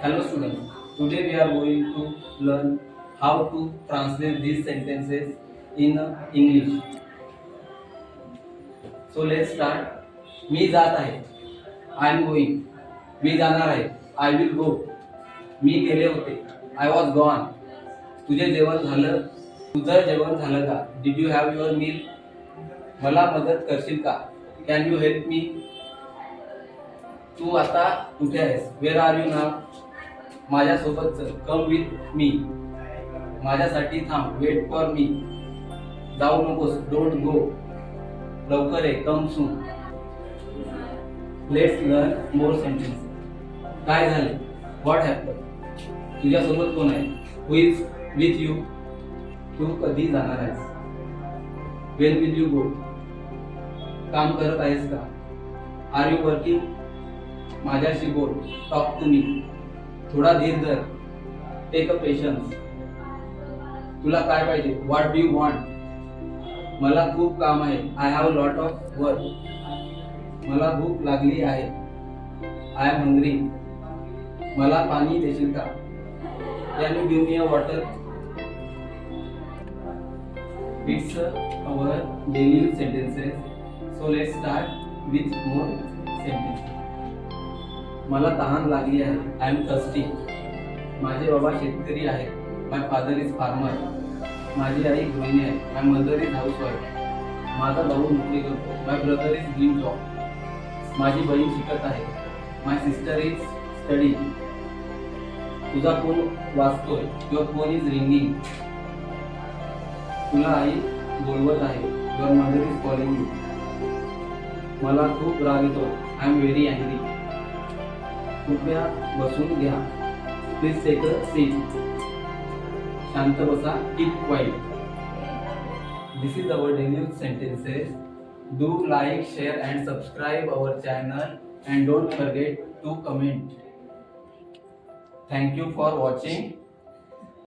Hello students, today we are going to learn how to translate these sentences in English. So let's start. मी जात आहे. I am going. मी जाणार आहे. I will go. मी गेले होते. I was gone. तुझे जेवण झालं? तुझं जेवण झालं का? Did you have your meal? मला मदत करशील का? Can you help me? तू आता कुठे आहेस? Where are you now? माझ्यासोबत चल. Come with me. माझ्यासाठी थांब. Wait for me. जाऊ नकोस. Don't go. लवकर ये. Come soon. Let's learn more sentences. काय झाले? What happened? तुझ्यासोबत कोण आहे? Who is with you? तू कधी जाणार आहेस? When will you go? काम करत आहेस का? Are you working? माझ्याशी बोल. Talk to me. थोडा धीर धर. Take a patience. तुला काय पाहिजे? What do you want? मला खूप काम आहे. I have a lot of work. मला भूक लागली आहे. I am hungry. मला पाणी देशील का? Can you give me a water? It's our daily sentences. So let's start with more sentences. मला तहान लागली आहे. I am thirsty. माझे बाबा शेतकरी आहेत. My father is farmer. माझी आई गृहिणी आहे. My mother is housewife. माझा भाऊ नोकरी करतो. My brother is doing job. माझी बहीण शिकत आहे. My sister is studying. तुझा phone वाजतोय. Your phone is ringing. तुला आई बोलवत आहे. Your mother is calling you. मला खूप राग येतो. I am very angry. कृपया बसून घ्या. Please take a seat. शांत बसा. Keep quiet. This is our daily sentences. Do like, share and subscribe our channel and don't forget to comment. Thank you for watching.